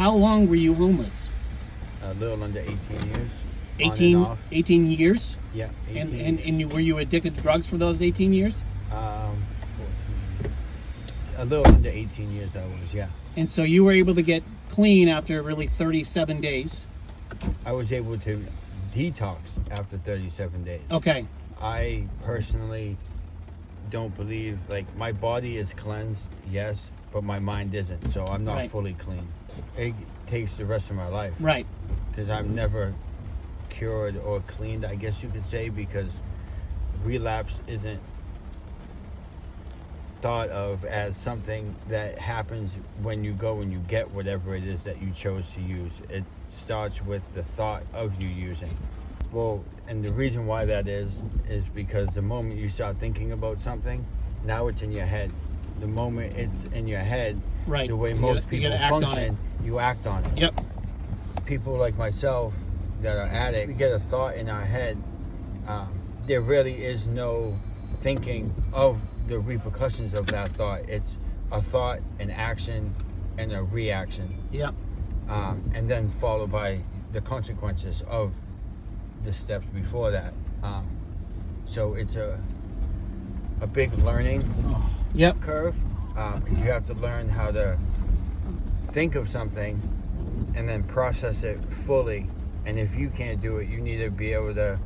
How long were you homeless? A little under 18 years. 18, On and off. 18 years? Yeah. 18 And were you addicted to drugs for those 18 years? 14, a little under 18 years I was, yeah. And so you were able to get clean after really 37 days. I was able to detox after 37 days. Okay. I personally don't believe, like, my body is cleansed, yes, but my mind isn't, so I'm not Right. fully clean. It takes the rest of my life. Right. Because I'm never cured or cleaned, I guess you could say, because relapse isn't thought of as something that happens when you go and you get whatever it is that you chose to use. It starts with the thought of you using. Well, and the reason why that is because the moment you start thinking about something, now it's in your head. The moment it's in your head, Right. the way You most gotta- you people gotta act on function, you act on it. Yep. People like myself that are addicts, we get a thought in our head. There really is no thinking of the repercussions of that thought. It's a thought, an action, and a reaction, Yep. and then followed by the consequences of the steps before that. So it's a big learning Yep. curve, because you have to learn how to think of something and then process it fully. And if you can't do it, you need to be able to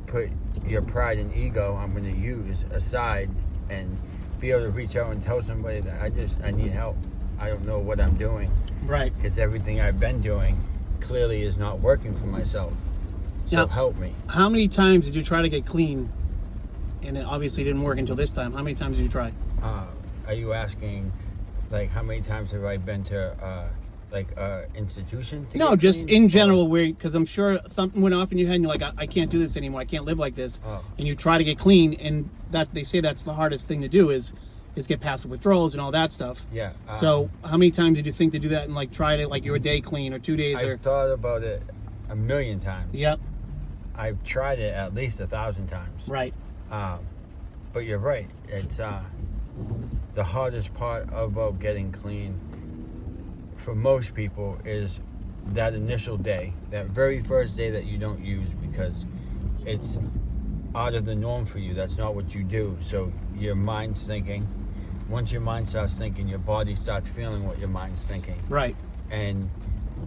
put your pride and ego, I'm going to use, aside and be able to reach out and tell somebody that I need help. I don't know what I'm doing, Right. because everything I've been doing clearly is not working for myself. So Now- help me. How many times did you try to get clean? And it obviously didn't work until this time. How many times did you try? Are you asking, like, how many times have I been to institution to No, get just clean? in general, because I'm sure something went off in your head and you're like, I can't do this anymore. I can't live like this. Oh. And you try to get clean, and that they say that's the hardest thing to do is get past the withdrawals and all that stuff. Yeah. So how many times did you think to do that and like try to, like, you're a day clean or 2 days or? I've thought about it a million times. Yep. I've tried it at least 1,000 times. Right. But you're right. It's the hardest part about getting clean for most people is that initial day, that very first day that you don't use, because it's out of the norm for you. That's not what you do. So your mind's thinking. Once your mind starts thinking, your body starts feeling what your mind's thinking. Right. And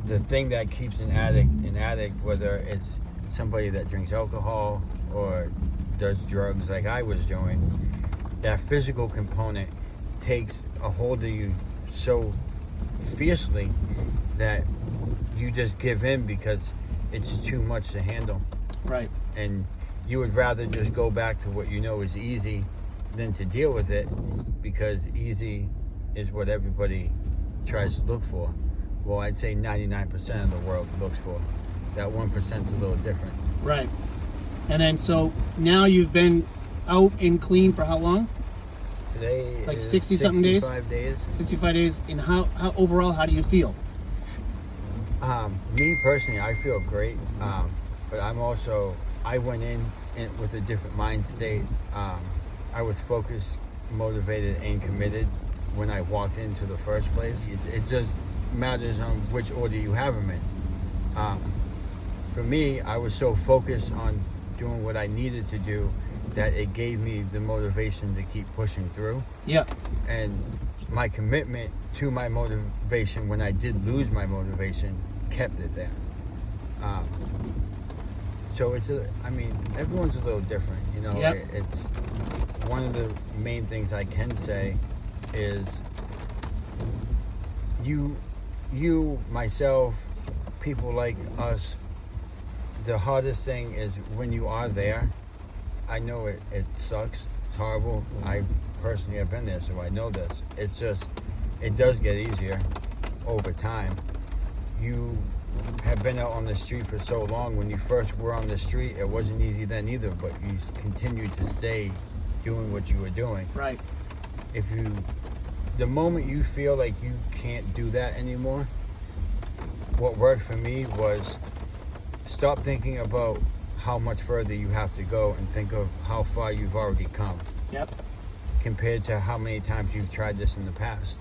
the thing that keeps an addict, whether it's somebody that drinks alcohol or does drugs like I was doing, that physical component takes a hold of you so fiercely that you just give in because it's too much to handle. Right. And you would rather just go back to what you know is easy than to deal with it, because easy is what everybody tries to look for. Well, I'd say 99% of the world looks for. That 1%'s a little different. Right. And then so now you've been out and clean for how long? Today Like is 60-something days? 65 days. 65 days. And how overall, how do you feel? Me personally, I feel great. But I went in with a different mind state. I was focused, motivated, and committed when I walked into the first place. It just matters on which order you have them in. For me, I was so focused on doing what I needed to do that it gave me the motivation to keep pushing through. Yeah. And my commitment to my motivation when I did lose my motivation kept it there. So everyone's a little different, you know. Yep. It's one of the main things I can say is you, myself, people like us, the hardest thing is when you are there. I know it sucks, it's horrible. I personally have been there, so I know this. It's just, it does get easier over time. You have been out on the street for so long. When you first were on the street, it wasn't easy then either, but you continued to stay doing what you were doing. Right. The moment you feel like you can't do that anymore, what worked for me was stop thinking about how much further you have to go and think of how far you've already come Yep. compared to how many times you've tried this in the past.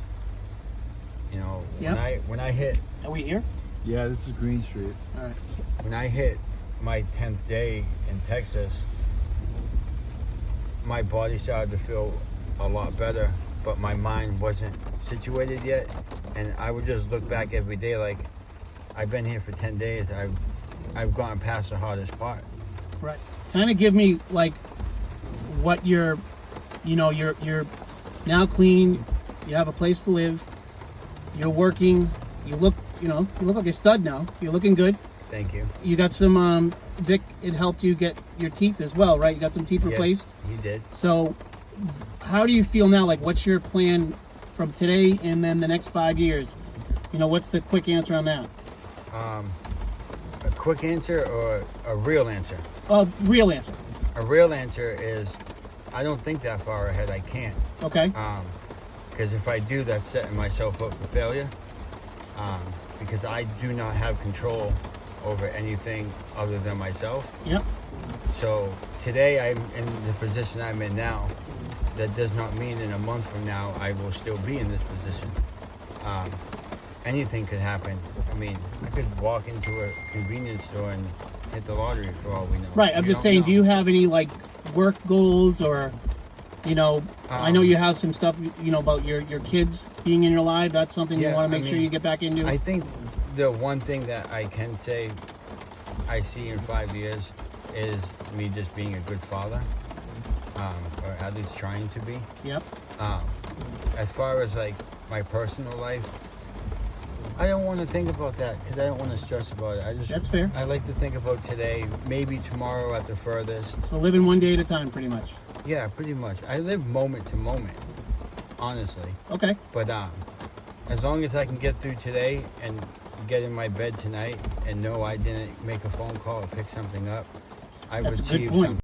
You know, Yep. when I hit Are we here? Yeah, this is Green Street. All right. when I hit my 10th day in Texas, my body started to feel a lot better, but my mind wasn't situated yet. And I would just look back every day like, I've been here for 10 days. I've gone past the hardest part. Right. Kind of give me like what you're now clean. You have a place to live. You're working. You look like a stud now. You're looking good. Thank you. You got some Vic. It helped you get your teeth as well, right? You got some teeth replaced. Yes, he did. So, how do you feel now? Like, what's your plan from today and then the next 5 years? What's the quick answer on that? A quick answer or a real answer? Oh, real answer. A real answer is I don't think that far ahead. I can't. Okay. Because if I do, that's setting myself up for failure. Because I do not have control over anything other than myself. Yep. So today I'm in the position I'm in now. That does not mean in a month from now I will still be in this position. Anything could happen. I mean, I could walk into a convenience store and hit the lottery for all we know. Right. I'm We just don't saying. know. Do you have any like work goals or? I know you have some stuff, about your kids being in your life. That's something you Yeah, want to I make sure mean, you get back into. I think the one thing that I can say I see in 5 years is me just being a good father, or at least trying to be. Yep. As far as like my personal life, I don't want to think about that because I don't want to stress about it. That's fair. I like to think about today, maybe tomorrow at the furthest. So living one day at a time, pretty much. Yeah, pretty much. I live moment to moment, honestly. Okay. But as long as I can get through today and get in my bed tonight and know I didn't make a phone call or pick something up, I've That's a good achieved point. something.